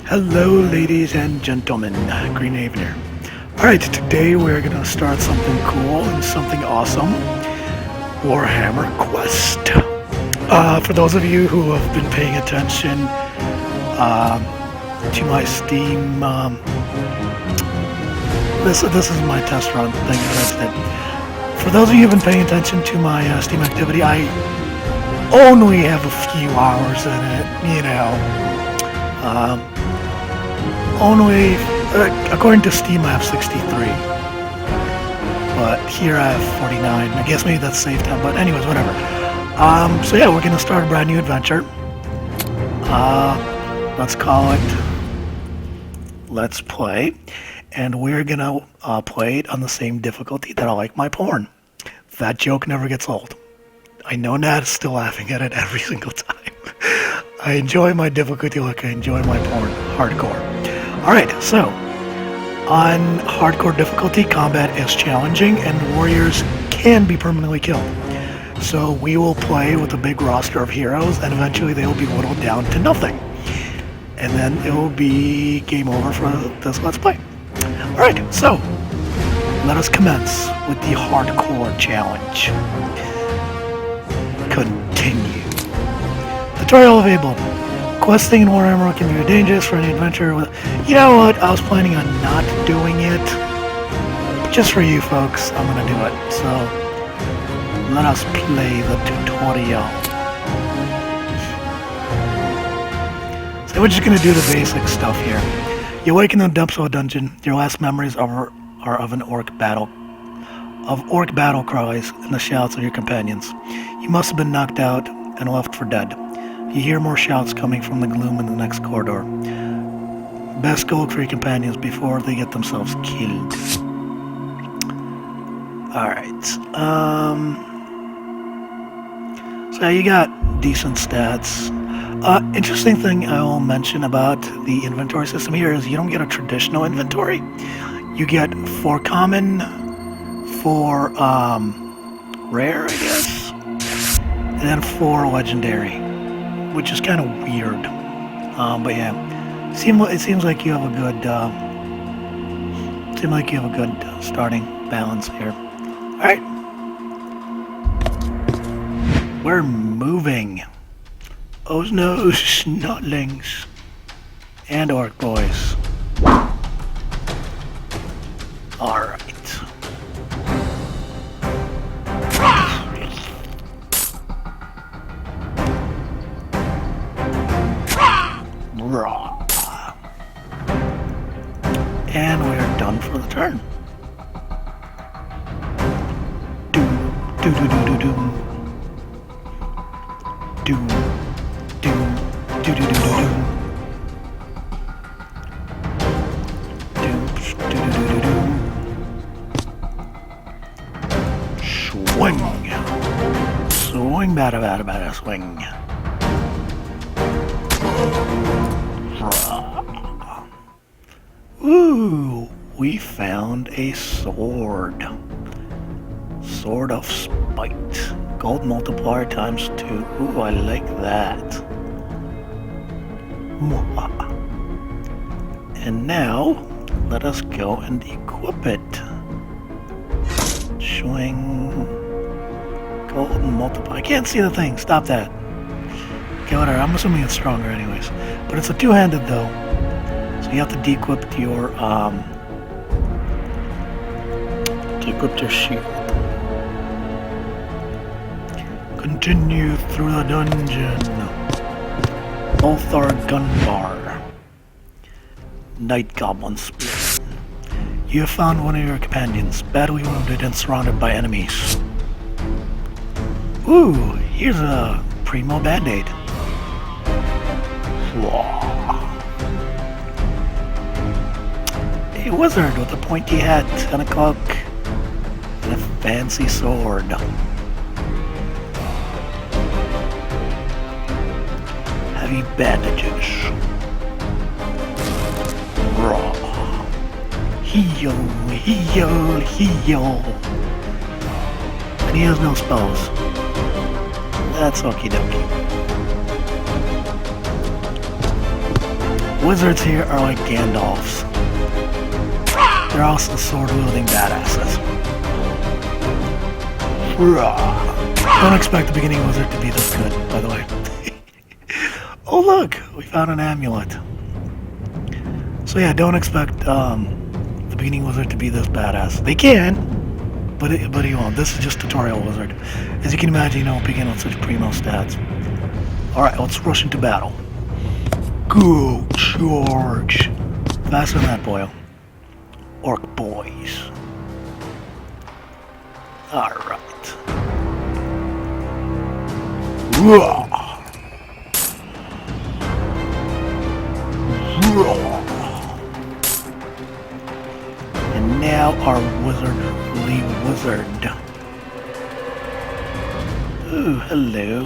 Hello, ladies and gentlemen. Green Haven here. Alright, today we're gonna start something cool and something awesome. Warhammer Quest. For those of you who have been paying attention to my Steam, this is my test run thing that I did. For those of you who have been paying attention to my Steam activity, I only have a few hours in it, you know. Only, according to Steam, I have 63. But here I have 49. I guess maybe that's save time, but anyways, whatever. So yeah, we're gonna start a brand new adventure. Let's call it Let's Play. And we're gonna play it on the same difficulty that I like my porn. That joke never gets old. I know Nat is still laughing at it every single time. I enjoy my difficulty like I enjoy my porn. Hardcore. Alright, so, on hardcore difficulty, combat is challenging and warriors can be permanently killed. So we will play with a big roster of heroes and eventually they will be whittled down to nothing. And then it will be game over for this Let's Play. Alright, so, let us commence with the hardcore challenge. Continue. Tutorial available. Questing in Warhammer can be dangerous for any adventurer with... You know what? I was planning on not doing it. But just for you folks, I'm gonna do it. So, let us play the tutorial. So we're just gonna do the basic stuff here. You awaken in the depths of a dungeon. Your last memories are of an orc battle. Of orc battle cries and the shouts of your companions. You must have been knocked out and left for dead. You hear more shouts coming from the gloom in the next corridor. Best go look for your companions before they get themselves killed. Alright. So you got decent stats. Interesting thing I will mention about the inventory system here is you don't get a traditional inventory. You get 4 common, 4 rare, I guess, and then 4 legendary. Which is kind of weird, but yeah, it seems like you have a good, starting balance here. All right, we're moving. Oh no, snotlings and orc boys. All right. And we're done for the turn. Do do do do do do do do do do do do. Swing, swing, bada, swing. Ooh, we found a sword. Sword of Spite. Gold multiplier times 2. Ooh, I like that. And now, let us go and equip it. Swing. Gold multiplier. I can't see the thing. Stop that. Okay, whatever. I'm assuming it's stronger anyways. But it's a two-handed though. So you have to de-equip your shield. Continue through the dungeon. Ulthar Gunbar. Night Goblin Spirit. You have found one of your companions, badly wounded and surrounded by enemies. Ooh, here's a primo band-aid. A wizard with a pointy hat and a cloak and a fancy sword. Heavy bandages. Raw. Heal, heal, heal. And he has no spells. That's okie dokie. Wizards here are like Gandalfs. They're also sword-wielding badasses. Don't expect the beginning wizard to be this good, by the way. Oh look, we found an amulet. So yeah, don't expect the beginning wizard to be this badass. They can, but he won't. This is just tutorial wizard. As you can imagine, you don't begin with such primo stats. Alright, let's rush into battle. Go charge! Faster than that, boyo. Orc boys. Alright. And now our wizardly wizard. Ooh, hello.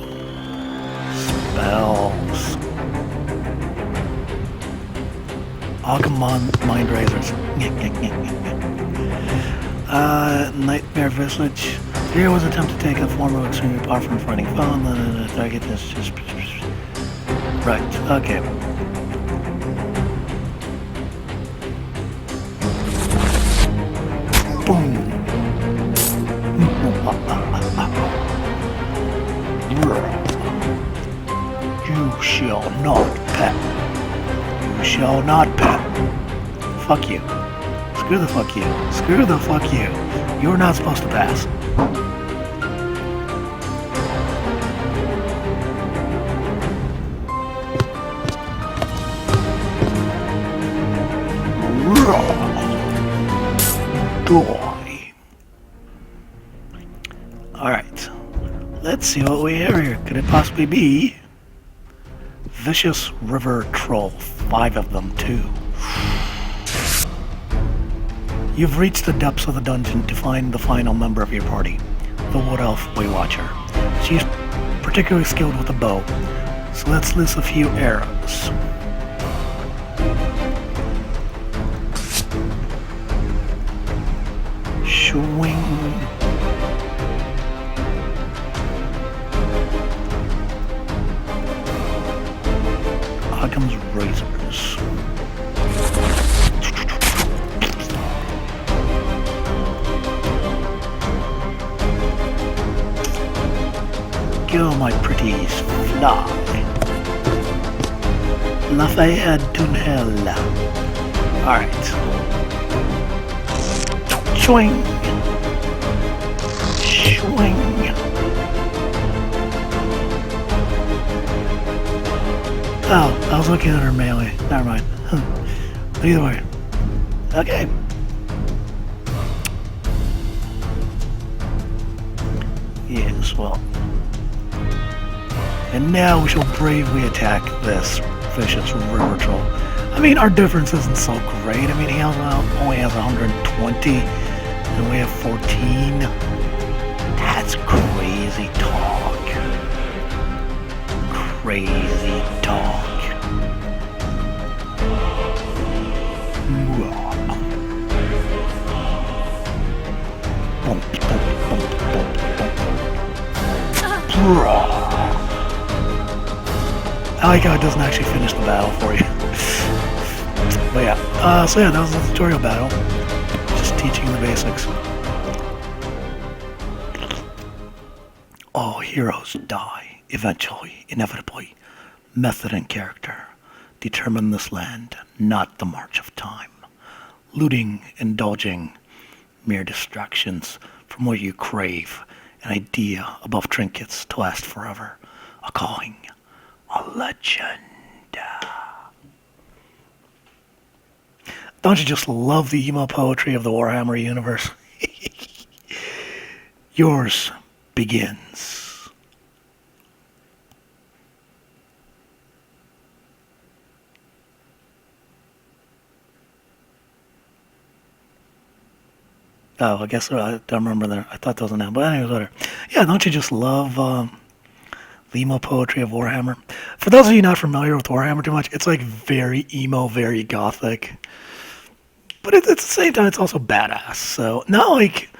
Spells. Agumon Mind Razors. Nightmare Visage. The hero was attempt to take the form of extremely powerful and fighting foe, and then the target is just... Right, okay. Boom! You shall not pet. You shall not pet. Fuck you. Screw the fuck you. Screw the fuck you. You're not supposed to pass. Die. Alright. Let's see what we have here. Could it possibly be Vicious River Troll? 5 of them, too. You've reached the depths of the dungeon to find the final member of your party, the Wood Elf Waywatcher. She's particularly skilled with a bow, so let's loose a few arrows. Swing. Occam's razors. Go, my pretties, fly. Lafayette Tunnel. Alright. Swing. Swing. Oh, I was looking at her melee. Never mind. But either way. Okay. Yes, well. And now we shall bravely attack this vicious river troll. I mean, our difference isn't so great. I mean, he only has 120, and we have 14. That's crazy talk. Crazy talk. I like how it doesn't actually finish the battle for you. But yeah, so yeah, that was the tutorial battle. Just teaching the basics. All heroes die, eventually, inevitably. Method and character determine this land, not the march of time. Looting, indulging, mere distractions from what you crave, an idea above trinkets to last forever, a calling, a legend. Don't you just love the emo poetry of the Warhammer universe? Yours begins. Oh, I guess I don't remember that. I thought that was an ad, but anyways, whatever. Yeah, don't you just love the emo poetry of Warhammer? For those of you not familiar with Warhammer too much, it's like very emo, very gothic. But at the same time, it's also badass. So, not like,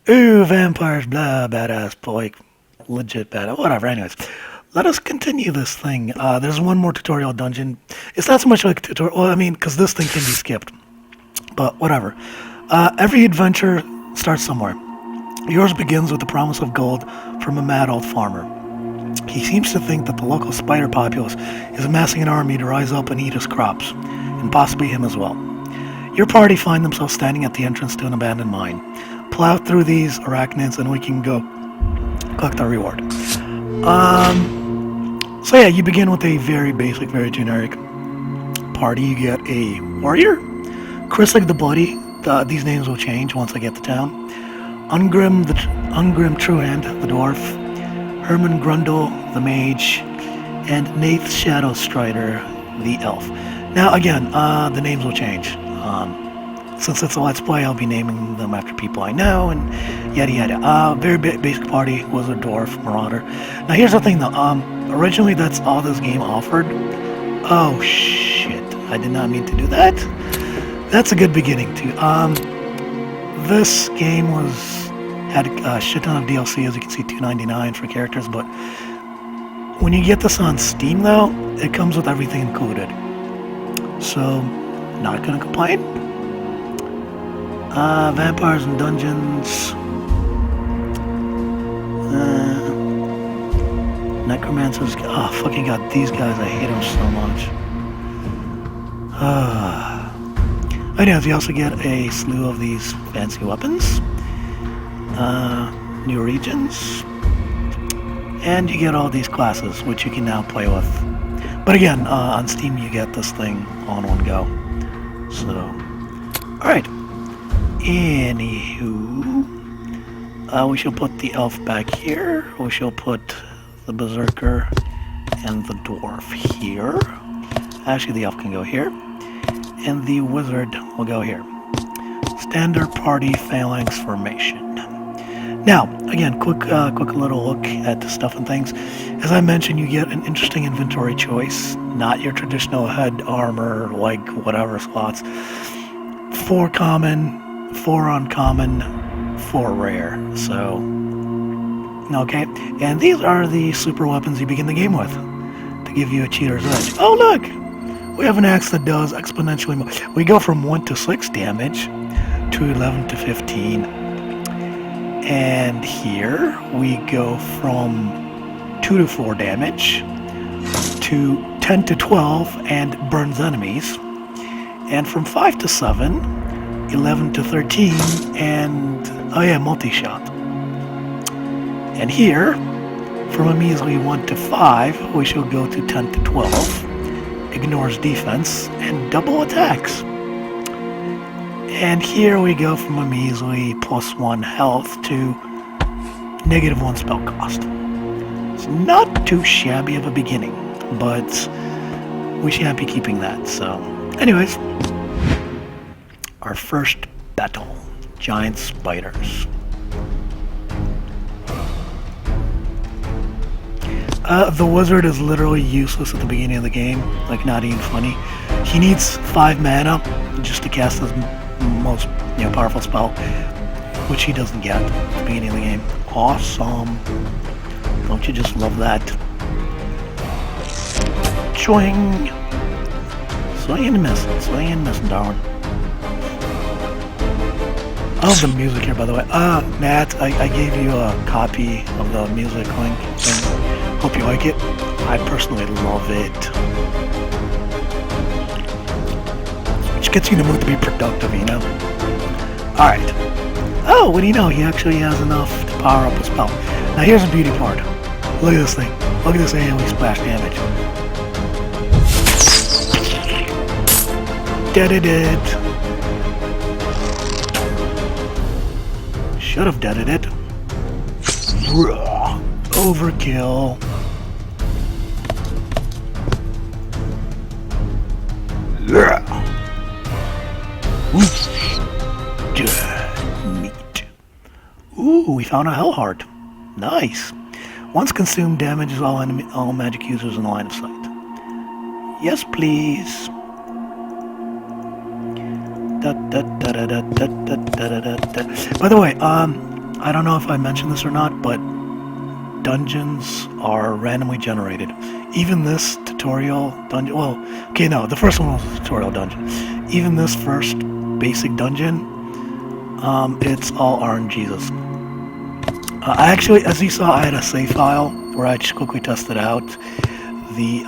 ooh, vampires, blah, badass, but like legit badass, whatever, anyways. let us continue this thing. There's one more tutorial dungeon. It's not so much like a tutorial. Well, I mean, because this thing can be skipped. But whatever. Every adventure starts somewhere. Yours begins with the promise of gold from a mad old farmer. He seems to think that the local spider populace is amassing an army to rise up and eat his crops, and possibly him as well. Your party find themselves standing at the entrance to an abandoned mine. Plow through these arachnids and we can go collect our reward. So yeah, you begin with a very basic, very generic party. You get a warrior, Chrysic the Bloody. These names will change once I get to town. Ungrim Truehand, the dwarf, Herman Grundle, the mage, and Nath Shadow Strider, the elf. Now again, the names will change. Since it's a Let's Play, I'll be naming them after people I know, and yada yada. Very basic party, wizard, dwarf, marauder. Now here's the thing though, originally that's all this game offered. Oh shit, I did not mean to do that. That's a good beginning too. This game had a shit ton of DLC, as you can see, $2.99 for characters, but when you get this on Steam though, it comes with everything included. So, not gonna complain. Vampires and Dungeons. Necromancers. Oh, fucking god, these guys, I hate them so much. Anyways, you also get a slew of these fancy weapons. New regions. And you get all these classes, which you can now play with. But again, on Steam you get this thing all in one go. So, alright. Anywho, we shall put the elf back here. We shall put the berserker and the dwarf here. Actually, the elf can go here. And the wizard will go here. Standard party phalanx formation. Now, again, quick little look at the stuff and things. As I mentioned, you get an interesting inventory choice. Not your traditional head armor, like whatever slots. 4 common, 4 uncommon, 4 rare. So, okay. And these are the super weapons you begin the game with to give you a cheater's edge. Oh, look! We have an axe that does exponentially more. We go from 1 to 6 damage to 11 to 15. And here we go from 2 to 4 damage to 10 to 12 and burns enemies. And from 5 to 7, 11 to 13, and, oh yeah, multi-shot. And here, from a measly 1 to 5, we shall go to 10 to 12, ignores defense, and double attacks. And here we go from a measly +1 health to -1 spell cost. It's not too shabby of a beginning, but we shan't be keeping that, so. Anyways, our first battle, giant spiders. The wizard is literally useless at the beginning of the game, like not even funny. He needs 5 mana just to cast his most powerful spell, which he doesn't get at the beginning of the game. Awesome. Don't you just love that? Swing! Swing and miss, darling. I love the music here, by the way. Matt, I gave you a copy of the music link, and hope you like it. I personally love it. Which gets you in the mood to be productive, you know? Alright. Oh, what do you know? He actually has enough to power up a spell. Now here's the beauty part. Look at this thing. Look at this AoE splash damage. Deaded it. Should have deaded it. Overkill. Neat. Ooh, we found a hell heart. Nice. Once consumed, damages all magic users in the line of sight. Yes, please. By the way, I don't know if I mentioned this or not, but dungeons are randomly generated. Even this tutorial dungeon, well, okay, no, the first one was a tutorial dungeon. Even this first basic dungeon, it's all RNGesus. I actually, as you saw, I had a save file where I just quickly tested out the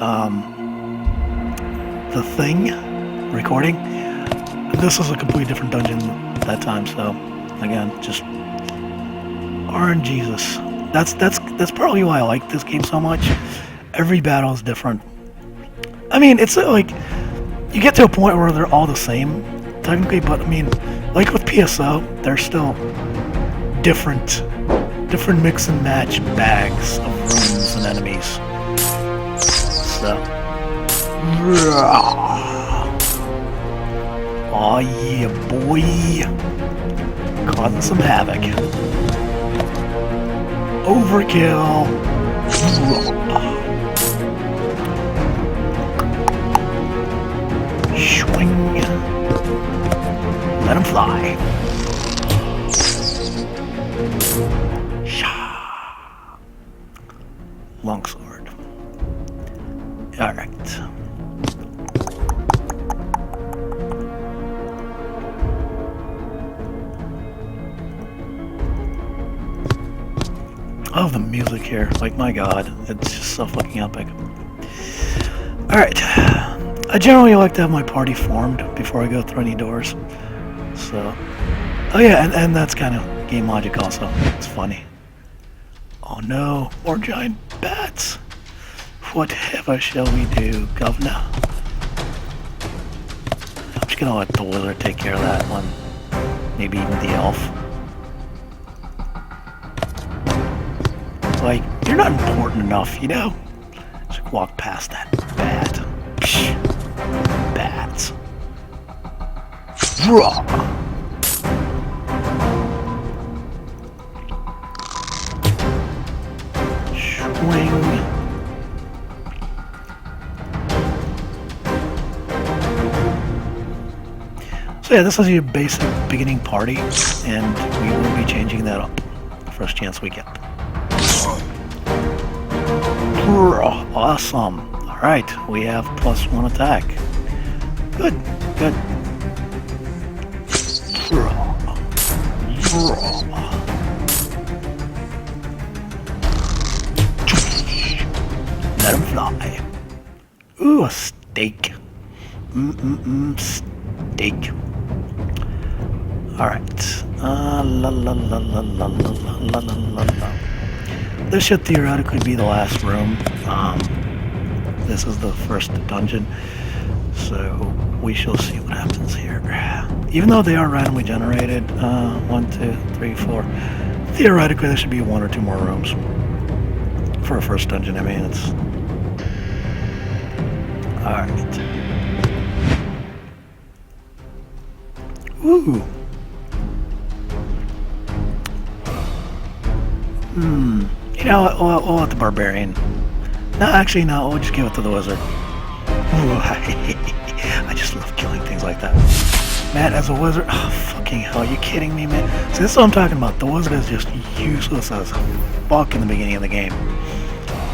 thing recording. This was a completely different dungeon that time, so again, just RNGesus. That's probably why I like this game so much. Every battle is different. I mean, it's like you get to a point where they're all the same technically, but I mean, like with PSO, they're still different mix and match bags of rooms and enemies. So, oh yeah, boy, causing some havoc. Overkill. Swing. Let him fly. Longsword. Alright. Oh, the music here. Like, my god. It's just so fucking epic. Alright. I generally like to have my party formed before I go through any doors. So. Oh yeah, and that's kind of game logic also. It's funny. Oh no, more giant bats. Whatever shall we do, governor? I'm just gonna let the wizard take care of that one. Maybe even the elf. Like, you're not important enough, you know? Just walk past that bat. Psh. Bats. Swing. So yeah, this is your basic beginning party, and we will be changing that up the first chance we get. Awesome. Alright, we have +1 attack. Good, good. Let him fly. Ooh, a steak. Steak. Alright. This should theoretically be the last room. This is the first dungeon. So we shall see what happens here. Even though they are randomly generated, 1, 2, 3, 4. Theoretically, there should be 1 or 2 more rooms for a first dungeon. I mean, it's all right. Ooh. You know what? We'll let the barbarian. No, actually, no. We'll just give it to the wizard. I just love killing things like that. Man, as a wizard, oh, fucking hell, are you kidding me, man? See, this is what I'm talking about. The wizard is just useless as fuck in the beginning of the game.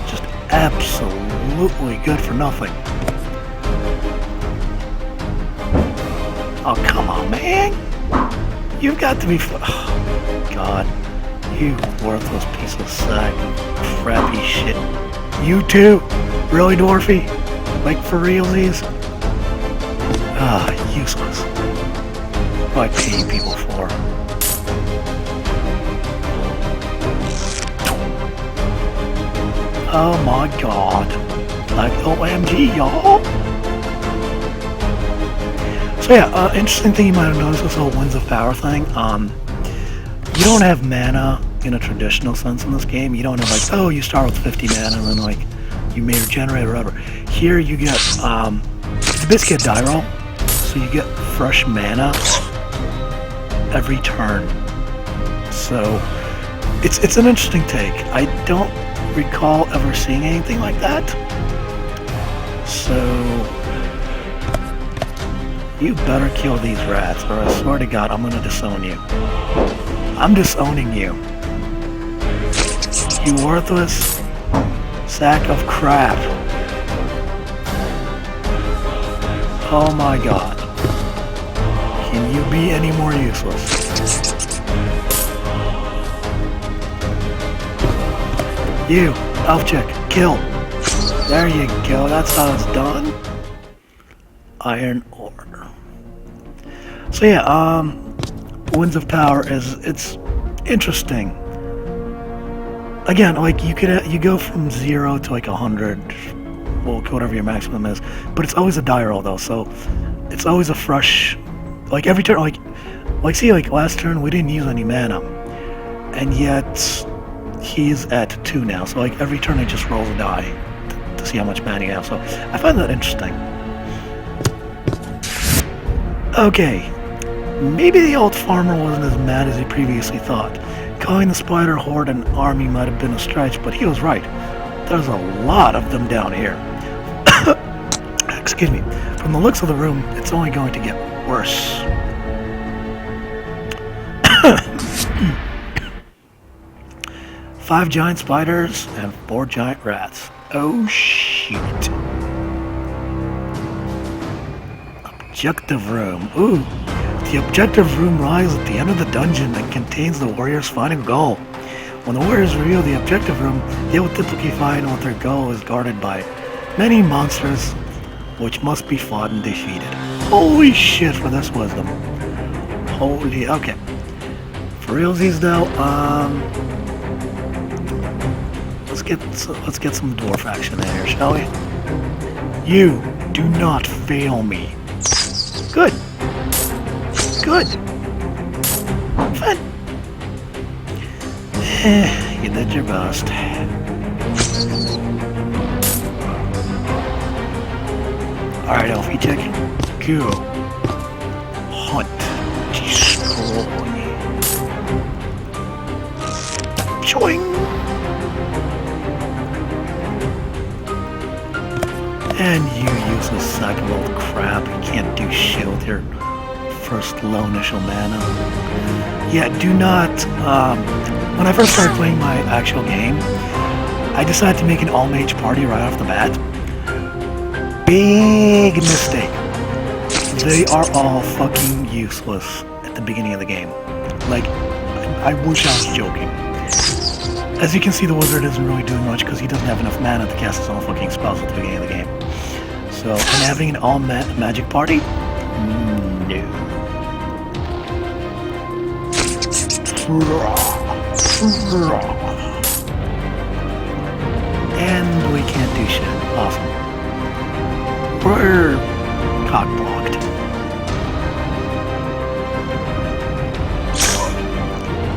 Just absolutely good for nothing. Oh, come on, man. You've got to be... Oh, God. You worthless piece of sack. Crappy shit. You too? Really, Dwarfy? Like, for realsies? Ah, useless. What I pay people for. Oh my god. Like, OMG, y'all. So yeah, interesting thing you might have noticed, this whole Winds of Power thing. You don't have mana in a traditional sense in this game. You don't have like, oh, you start with 50 mana and then like, you may regenerate or whatever. Here you get, it's basically a die roll. So you get fresh mana every turn. So it's an interesting take. I don't recall ever seeing anything like that. So you better kill these rats, or I swear to God, I'm gonna disown you. I'm disowning you. You worthless sack of crap. Oh my god. Can you be any more useless? You, elf chick, kill. There you go, that's how it's done. Iron ore. So yeah, Winds of Power it's interesting. Again, like you go from 0 to like 100, well, whatever your maximum is, but it's always a die roll though, so it's always a fresh, like every turn, like see, like last turn we didn't use any mana, and yet he's at 2 now, so like every turn he just rolls a die to see how much mana you have, so I find that interesting. Okay, maybe the old farmer wasn't as mad as he previously thought. Calling the spider horde an army might have been a stretch, but he was right. There's a lot of them down here. Excuse me. From the looks of the room, it's only going to get worse. 5 giant spiders and 4 giant rats. Oh shit. Objective room. Ooh. The objective room lies at the end of the dungeon that contains the warrior's final goal. When the warriors reveal the objective room, they will typically find what their goal is guarded by many monsters, which must be fought and defeated. Holy shit for this wisdom. Holy, okay. For realsies though, let's get some dwarf action in here, shall we? You do not fail me. Good. Good. Fun. You did your best. Alright, Elfie chick. Go. Hunt. Destroy. Choing. And you useless sack of old crap. You can't do shit with your first low initial mana. Yeah, do not, when I first started playing my actual game, I decided to make an all-mage party right off the bat. Big mistake. They are all fucking useless at the beginning of the game. Like, I wish I was joking. As you can see, the wizard isn't really doing much because he doesn't have enough mana to cast his own fucking spells at the beginning of the game. So, and having an all-magic party? No. And we can't do shit. Awesome. We're cock-blocked.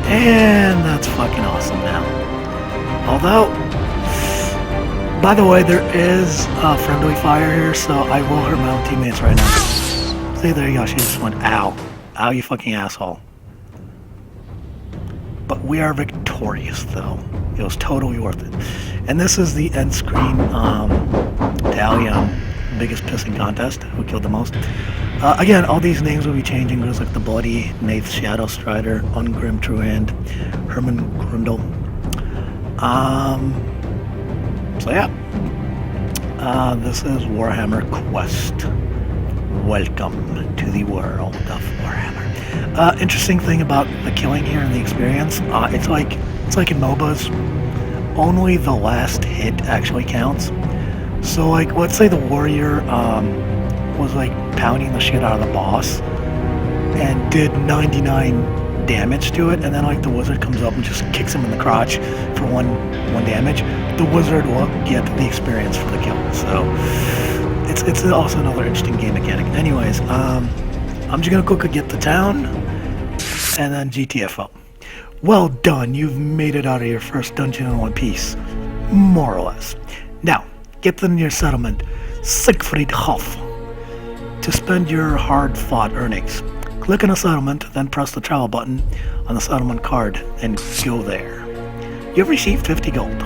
And that's fucking awesome now. Although, by the way, there is friendly fire here, so I will hurt my own teammates right now. See, there you go. She just went, ow. Ow, you fucking asshole. But we are victorious, though. It was totally worth it. And this is the end screen tally on biggest pissing contest. Who killed the most? Again, all these names will be changing. There's like the Bloody, Nath Shadow Strider, Ungrim Truehand, Herman Grundle. So yeah. This is Warhammer Quest. Welcome to the world of Warhammer. Interesting thing about the killing here and the experience, it's like in MOBAs, only the last hit actually counts. So like, let's say the warrior was like pounding the shit out of the boss and did 99 damage to it, and then like the wizard comes up and just kicks him in the crotch for one damage, the wizard will get the experience for the kill. So it's also another interesting game mechanic. Anyways, I'm just gonna quickly get the town and then GTFO. Well done, you've made it out of your first dungeon in one piece, more or less. Now, get to the nearest settlement, Siegfriedhof, to spend your hard-fought earnings. Click on a settlement, then press the travel button on the settlement card and go there. You've received 50 gold.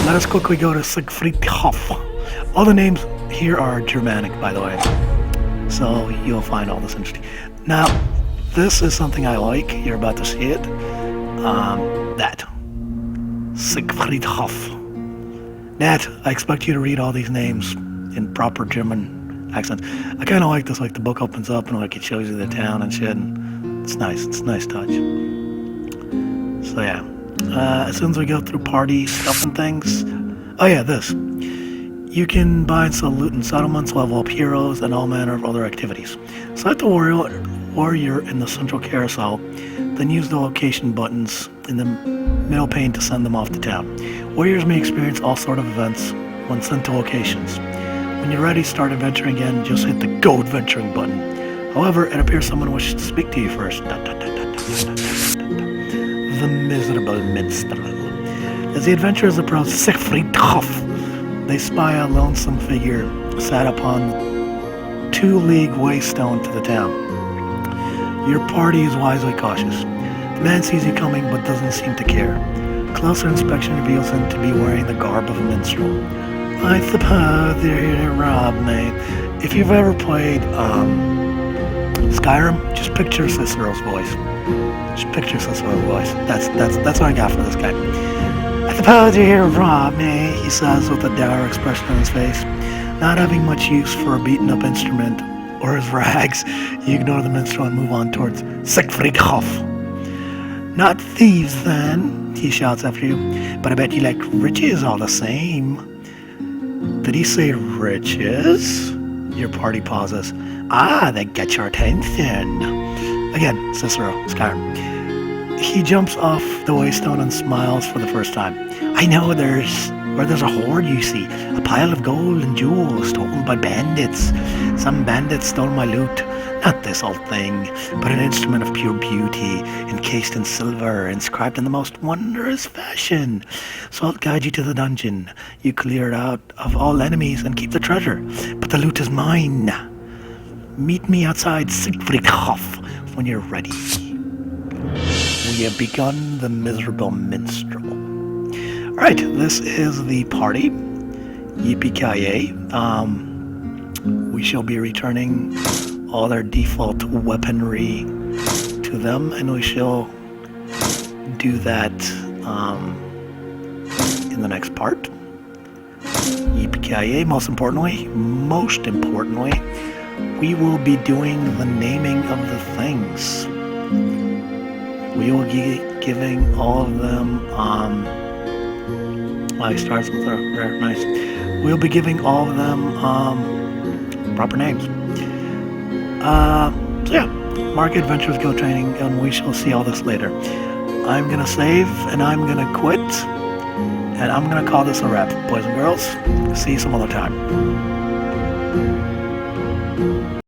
Let us quickly go to Siegfriedhof. All the names here are Germanic, by the way, so you'll find all this interesting. Now, this is something I like. You're about to see it. That. Siegfried Hoff. Nat, I expect you to read all these names in proper German accents. I kind of like this, like the book opens up and like it shows you the town and shit. And it's nice. It's a nice touch. So yeah, as soon as we go through party stuff and things, oh yeah, this. You can buy and sell loot in settlements, level up heroes, and all manner of other activities. Select the warrior in the central carousel, then use the location buttons in the middle pane to send them off to town. Warriors may experience all sort of events when sent to locations. When you're ready to start adventuring again, just hit the Go Adventuring button. However, it appears someone wishes to speak to you first. The miserable minstrel. As the adventurers approach Siegfried Hoff, they spy a lonesome figure sat upon the 2-league waystone to the town. Your party is wisely cautious. The man sees you coming but doesn't seem to care. Closer inspection reveals him to be wearing the garb of a minstrel. I suppose you're here to rob me. If you've ever played Skyrim, just picture Cicero's voice. Just picture Cicero's voice. That's what I got for this guy. I suppose you're here to rob me, he says with a dour expression on his face. Not having much use for a beaten-up instrument or his rags, you ignore the minstrel and move on towards Siegfried Hoff. Not thieves, then, he shouts after you, but I bet you like riches all the same. Did he say riches? Your party pauses. Ah, that gets your attention. Again, Cicero, Skyrim. He jumps off the waystone and smiles for the first time. I know there's a hoard, you see. A pile of gold and jewels stolen by bandits. Some bandits stole my loot. Not this old thing, but an instrument of pure beauty, encased in silver, inscribed in the most wondrous fashion. So I'll guide you to the dungeon. You clear it out of all enemies and keep the treasure. But the loot is mine. Meet me outside Siegfried Hoff when you're ready. We have begun the miserable minstrel. Alright, this is the party. Yippee-ki-yay. We shall be returning all their default weaponry to them, and we shall do that in the next part. Yippee-ki-yay. Most importantly, we will be doing the naming of the things. We will be giving all of them, he starts with a rare, nice. We'll be giving all of them, proper names. So yeah, Mark Adventures Go Training, and we shall see all this later. I'm gonna save, and I'm gonna quit, and I'm gonna call this a wrap, boys and girls. See you some other time.